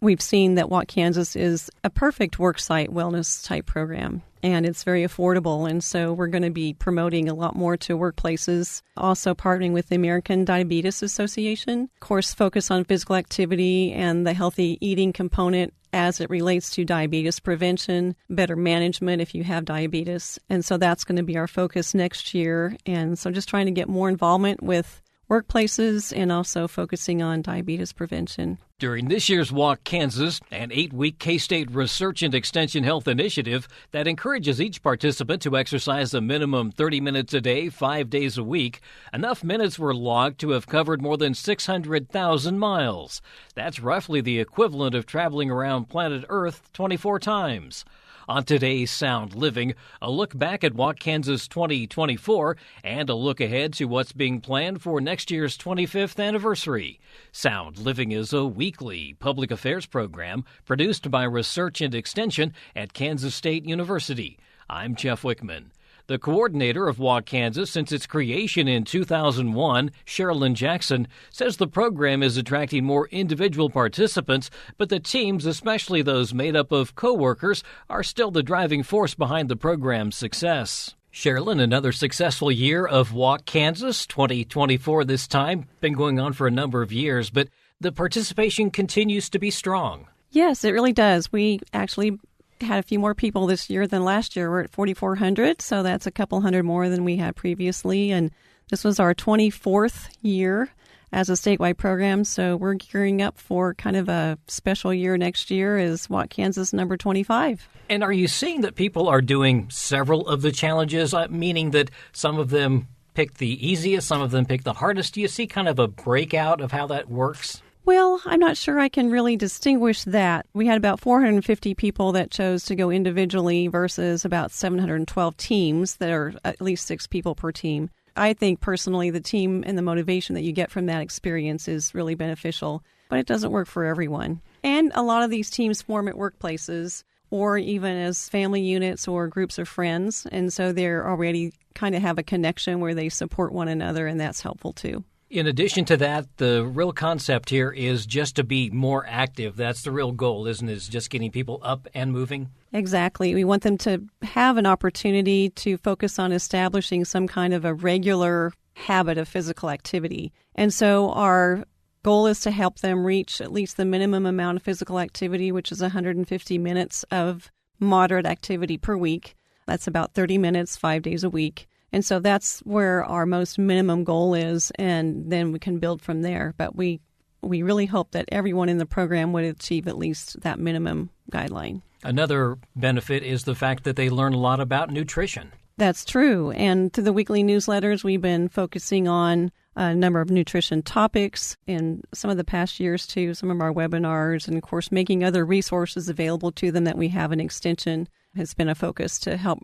we've seen that Walk Kansas is a perfect worksite wellness type program, and it's very affordable. And so we're going to be promoting a lot more to workplaces, also partnering with the American Diabetes Association. Of course, focus on physical activity and the healthy eating component as it relates to diabetes prevention, better management if you have diabetes. And so that's going to be our focus next year. And so just trying to get more involvement with workplaces and also focusing on diabetes prevention. During this year's Walk Kansas, an 8-week K-State Research and Extension Health Initiative that encourages each participant to exercise a minimum 30 minutes a day, 5 days a week, enough minutes were logged to have covered more than 600,000 miles. That's roughly the equivalent of traveling around planet Earth 24 times. On today's Sound Living, a look back at Walk Kansas 2024 and a look ahead to what's being planned for next year's 25th anniversary. Sound Living is a weekly public affairs program produced by Research and Extension at Kansas State University. I'm Jeff Wichman. The coordinator of Walk Kansas since its creation in 2001, Sharolyn Jackson, says the program is attracting more individual participants, but the teams, especially those made up of co-workers, are still the driving force behind the program's success. Sharolyn, another successful year of Walk Kansas, 2024 this time, been going on for a number of years, but the participation continues to be strong. Yes, it really does. We actually had a few more people this year than last year. We're at 4,400, so that's a couple hundred more than we had previously. And this was our 24th year as a statewide program, so we're gearing up for kind of a special year next year as Walk Kansas number 25. And are you seeing that people are doing several of the challenges, meaning that some of them pick the easiest, some of them pick the hardest? Do you see kind of a breakout of how that works? Well, I'm not sure I can really distinguish that. We had about 450 people that chose to go individually versus about 712 teams that are at least 6 people per team. I think personally the team and the motivation that you get from that experience is really beneficial, but it doesn't work for everyone. And a lot of these teams form at workplaces or even as family units or groups of friends, and so they're already kind of have a connection where they support one another, and that's helpful too. In addition to that, the real concept here is just to be more active. That's the real goal, isn't it? Is just getting people up and moving? Exactly. We want them to have an opportunity to focus on establishing some kind of a regular habit of physical activity. And so our goal is to help them reach at least the minimum amount of physical activity, which is 150 minutes of moderate activity per week. That's about 30 minutes, 5 days a week. And so that's where our most minimum goal is, and then we can build from there. But we really hope that everyone in the program would achieve at least that minimum guideline. Another benefit is the fact that they learn a lot about nutrition. That's true. And through the weekly newsletters, we've been focusing on a number of nutrition topics in some of the past years, too, some of our webinars, and, of course, making other resources available to them that we have in Extension has been a focus to help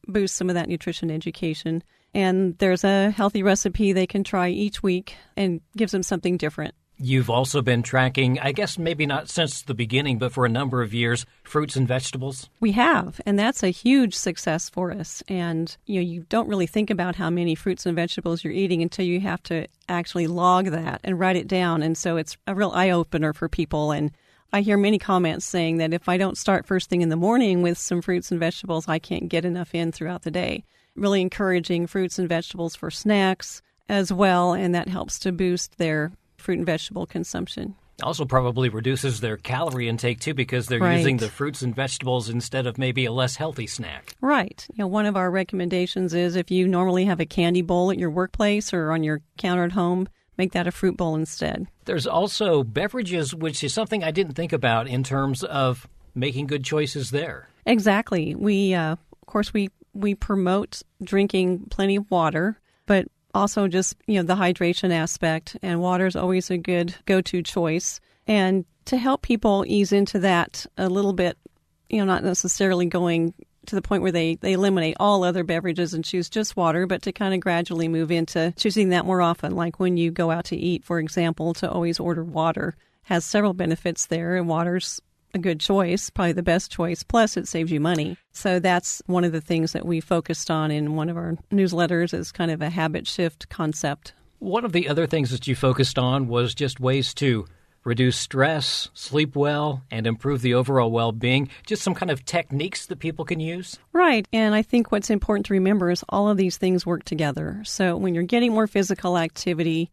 boost some of that nutrition education. And there's a healthy recipe they can try each week and gives them something different. You've also been tracking, I guess maybe not since the beginning, but for a number of years, fruits and vegetables. We have, and that's a huge success for us. And you don't really think about how many fruits and vegetables you're eating until you have to actually log that and write it down. And so it's a real eye-opener for people. And I hear many comments saying that if I don't start first thing in the morning with some fruits and vegetables, I can't get enough in throughout the day. Really encouraging fruits and vegetables for snacks as well, and that helps to boost their fruit and vegetable consumption. Also probably reduces their calorie intake, too, because they're using the fruits and vegetables instead of maybe a less healthy snack. Right. One of our recommendations is if you normally have a candy bowl at your workplace or on your counter at home, make that a fruit bowl instead. There's also beverages, which is something I didn't think about in terms of making good choices there. Exactly. We, of course, we promote drinking plenty of water, but also just, the hydration aspect. And water is always a good go-to choice. And to help people ease into that a little bit, not necessarily going to the point where they eliminate all other beverages and choose just water, but to kind of gradually move into choosing that more often. Like when you go out to eat, for example, to always order water has several benefits there, and water's a good choice, probably the best choice, plus it saves you money. So that's one of the things that we focused on in one of our newsletters is kind of a habit shift concept. One of the other things that you focused on was just ways to reduce stress, sleep well, and improve the overall well-being? Just some kind of techniques that people can use? Right. And I think what's important to remember is all of these things work together. So when you're getting more physical activity,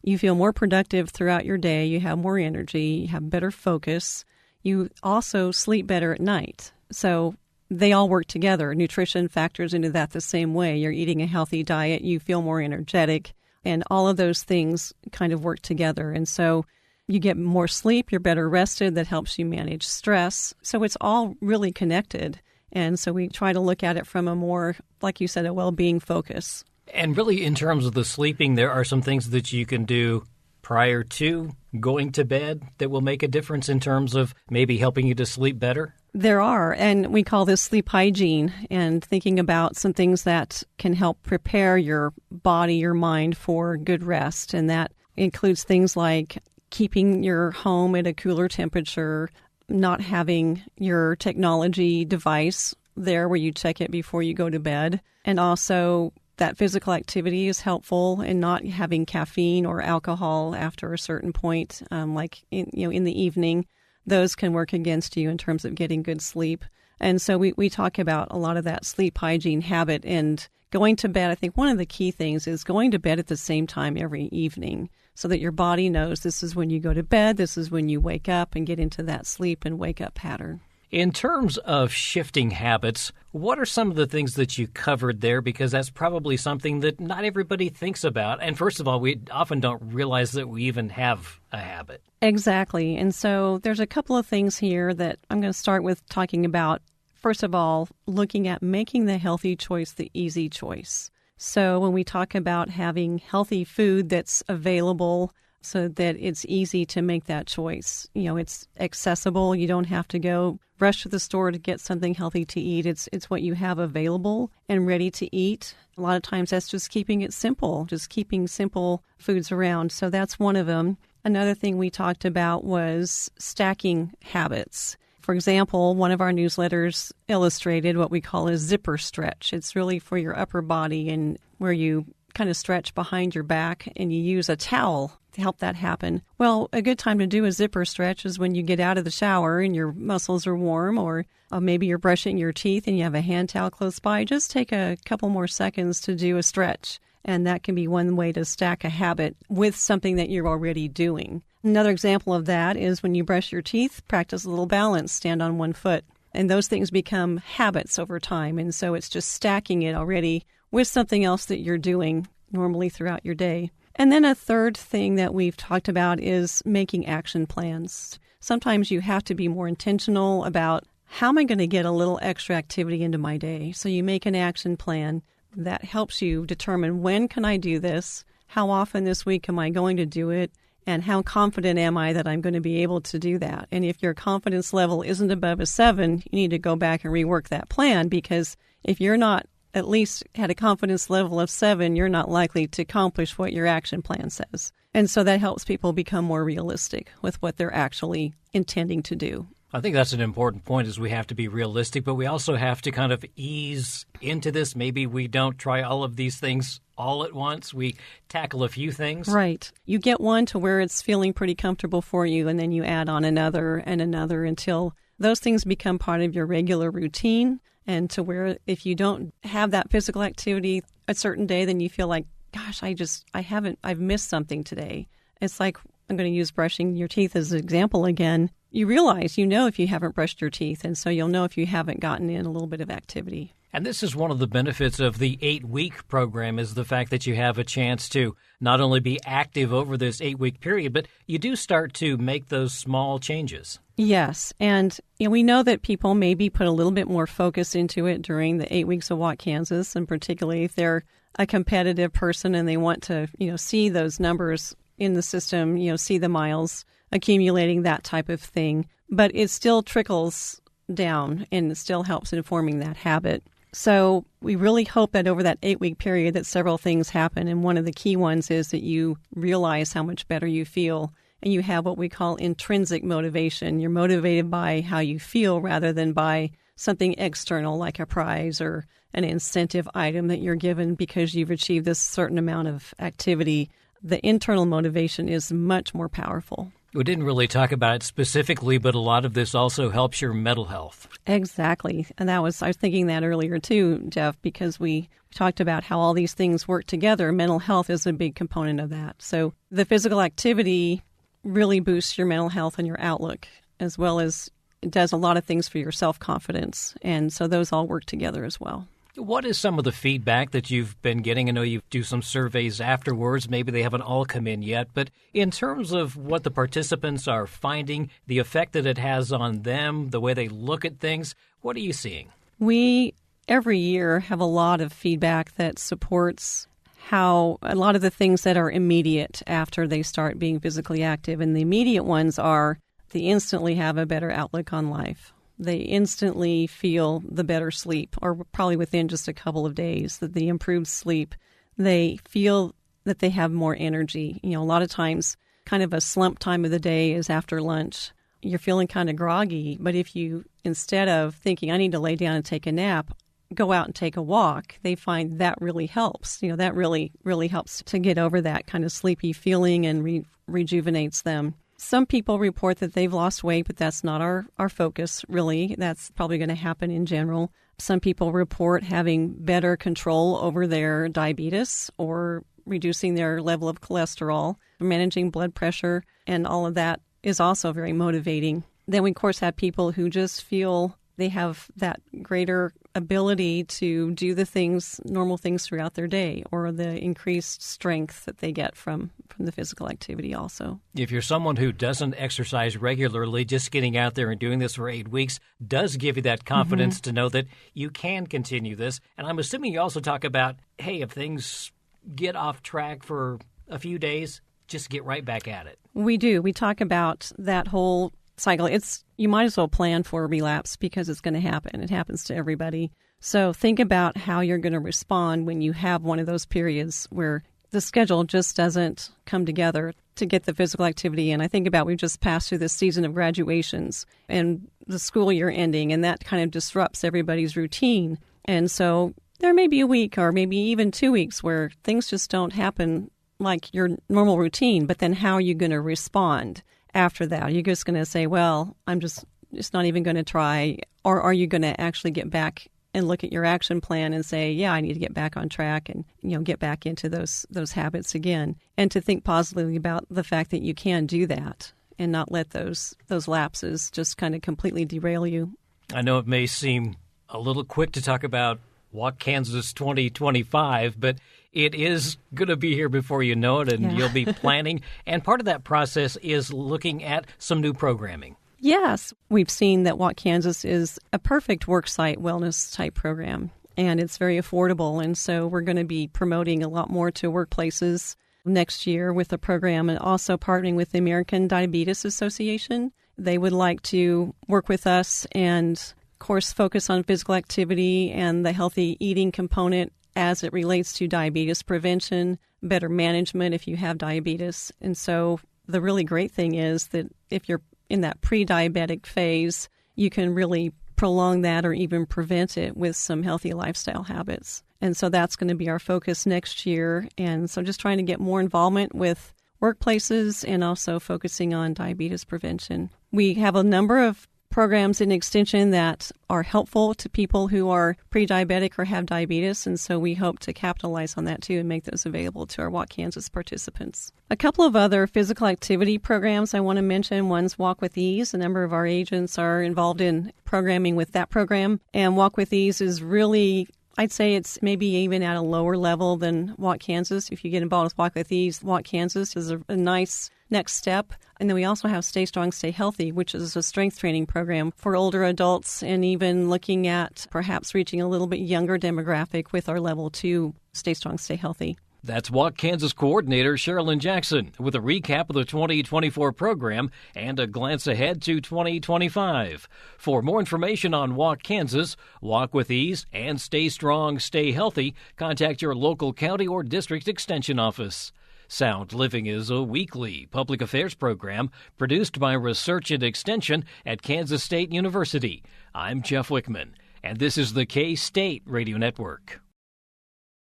you feel more productive throughout your day, you have more energy, you have better focus. You also sleep better at night. So they all work together. Nutrition factors into that the same way. You're eating a healthy diet, you feel more energetic, and all of those things kind of work together. And so you get more sleep, you're better rested, that helps you manage stress. So it's all really connected. And so we try to look at it from a more, like you said, a well-being focus. And really, in terms of the sleeping, there are some things that you can do prior to going to bed that will make a difference in terms of maybe helping you to sleep better? There are, and we call this sleep hygiene, and thinking about some things that can help prepare your body, your mind for good rest. And that includes things like keeping your home at a cooler temperature, not having your technology device there where you check it before you go to bed, and also that physical activity is helpful in not having caffeine or alcohol after a certain point, like in the evening. Those can work against you in terms of getting good sleep. And so we talk about a lot of that sleep hygiene habit and going to bed. I think one of the key things is going to bed at the same time every evening so that your body knows this is when you go to bed, this is when you wake up and get into that sleep and wake up pattern. In terms of shifting habits, what are some of the things that you covered there? Because that's probably something that not everybody thinks about. And first of all, we often don't realize that we even have a habit. Exactly. And so there's a couple of things here that I'm going to start with talking about. First of all, looking at making the healthy choice the easy choice. So when we talk about having healthy food that's available so that it's easy to make that choice, it's accessible. You don't have to go rush to the store to get something healthy to eat. It's what you have available and ready to eat. A lot of times that's just keeping it simple, just keeping simple foods around. So that's one of them. Another thing we talked about was stacking habits. For example, one of our newsletters illustrated what we call a zipper stretch. It's really for your upper body and where you kind of stretch behind your back and you use a towel to help that happen. Well, a good time to do a zipper stretch is when you get out of the shower and your muscles are warm, or maybe you're brushing your teeth and you have a hand towel close by. Just take a couple more seconds to do a stretch. And that can be one way to stack a habit with something that you're already doing. Another example of that is when you brush your teeth, practice a little balance, stand on one foot. And those things become habits over time. And so it's just stacking it already with something else that you're doing normally throughout your day. And then a third thing that we've talked about is making action plans. Sometimes you have to be more intentional about how am I going to get a little extra activity into my day? So you make an action plan that helps you determine when can I do this, how often this week am I going to do it, and how confident am I that I'm going to be able to do that. And if your confidence level isn't above a 7, you need to go back and rework that plan, because if you're not at least at a confidence level of 7, you're not likely to accomplish what your action plan says. And so that helps people become more realistic with what they're actually intending to do. I think that's an important point, is we have to be realistic, but we also have to kind of ease into this. Maybe we don't try all of these things all at once. We tackle a few things. Right. You get one to where it's feeling pretty comfortable for you, and then you add on another and another until those things become part of your regular routine, and to where if you don't have that physical activity a certain day, then you feel like, gosh, I've missed something today. It's like, I'm going to use brushing your teeth as an example again. You realize, if you haven't brushed your teeth, and so you'll know if you haven't gotten in a little bit of activity. And this is one of the benefits of the 8-week program, is the fact that you have a chance to not only be active over this 8-week period, but you do start to make those small changes. Yes. And we know that people maybe put a little bit more focus into it during the 8 weeks of Walk Kansas, and particularly if they're a competitive person and they want to, see those numbers in the system, see the miles accumulating, that type of thing. But it still trickles down and it still helps in forming that habit. So we really hope that over that 8-week period that several things happen. And one of the key ones is that you realize how much better you feel, and you have what we call intrinsic motivation. You're motivated by how you feel rather than by something external like a prize or an incentive item that you're given because you've achieved this certain amount of activity. The internal motivation is much more powerful. We didn't really talk about it specifically, but a lot of this also helps your mental health. Exactly. And I was thinking that earlier too, Jeff, because we talked about how all these things work together. Mental health is a big component of that. So the physical activity really boosts your mental health and your outlook, as well as it does a lot of things for your self-confidence. And so those all work together as well. What is some of the feedback that you've been getting? I know you do some surveys afterwards. Maybe they haven't all come in yet. But in terms of what the participants are finding, the effect that it has on them, the way they look at things, what are you seeing? We, every year, have a lot of feedback that supports how a lot of the things that are immediate after they start being physically active. And the immediate ones are they instantly have a better outlook on life. They instantly feel the better sleep, or probably within just a couple of days, that the improved sleep. They feel that they have more energy. A lot of times, kind of a slump time of the day is after lunch. You're feeling kind of groggy, but if you, instead of thinking, I need to lay down and take a nap, go out and take a walk, they find that really helps. That really, really helps to get over that kind of sleepy feeling and rejuvenates them. Some people report that they've lost weight, but that's not our focus, really. That's probably going to happen in general. Some people report having better control over their diabetes or reducing their level of cholesterol, managing blood pressure, and all of that is also very motivating. Then we, of course, have people who just feel they have that greater ability to do the things, normal things throughout their day, or the increased strength that they get from the physical activity also. If you're someone who doesn't exercise regularly, just getting out there and doing this for 8 weeks does give you that confidence to know that you can continue this. And I'm assuming you also talk about, hey, if things get off track for a few days, just get right back at it. We do. We talk about that whole cycle. You might as well plan for a relapse because it's going to happen. It happens to everybody. So think about how you're going to respond when you have one of those periods where the schedule just doesn't come together to get the physical activity in. I think about we've just passed through this season of graduations and the school year ending, and that kind of disrupts everybody's routine. And so there may be a week or maybe even 2 weeks where things just don't happen like your normal routine, but then how are you going to respond after that? Are you just going to say, well, I'm just not even going to try? Or are you going to actually get back and look at your action plan and say, yeah, I need to get back on track and, get back into those habits again? And to think positively about the fact that you can do that and not let those lapses just kind of completely derail you. I know it may seem a little quick to talk about Walk Kansas 2025, but it is going to be here before you know it, and you'll be planning. And part of that process is looking at some new programming. Yes. We've seen that Walk Kansas is a perfect worksite wellness type program, and it's very affordable. And so we're going to be promoting a lot more to workplaces next year with the program, and also partnering with the American Diabetes Association. They would like to work with us and, of course, focus on physical activity and the healthy eating component as it relates to diabetes prevention, better management if you have diabetes. And so the really great thing is that if you're in that pre-diabetic phase, you can really prolong that or even prevent it with some healthy lifestyle habits. And so that's going to be our focus next year. And so just trying to get more involvement with workplaces and also focusing on diabetes prevention. We have a number of programs in Extension that are helpful to people who are pre-diabetic or have diabetes, and so we hope to capitalize on that too and make those available to our Walk Kansas participants. A couple of other physical activity programs I want to mention. One's Walk with Ease. A number of our agents are involved in programming with that program, and Walk with Ease is really, I'd say it's maybe even at a lower level than Walk Kansas. If you get involved with Walk with Ease, Walk Kansas is a nice next step. And then we also have Stay Strong, Stay Healthy, which is a strength training program for older adults, and even looking at perhaps reaching a little bit younger demographic with our level 2 Stay Strong, Stay Healthy. That's Walk Kansas Coordinator Sharolyn Jackson with a recap of the 2024 program and a glance ahead to 2025. For more information on Walk Kansas, Walk with Ease, and Stay Strong, Stay Healthy, contact your local county or district extension office. Sound Living is a weekly public affairs program produced by Research and Extension at Kansas State University. I'm Jeff Wichman, and this is the K-State Radio Network.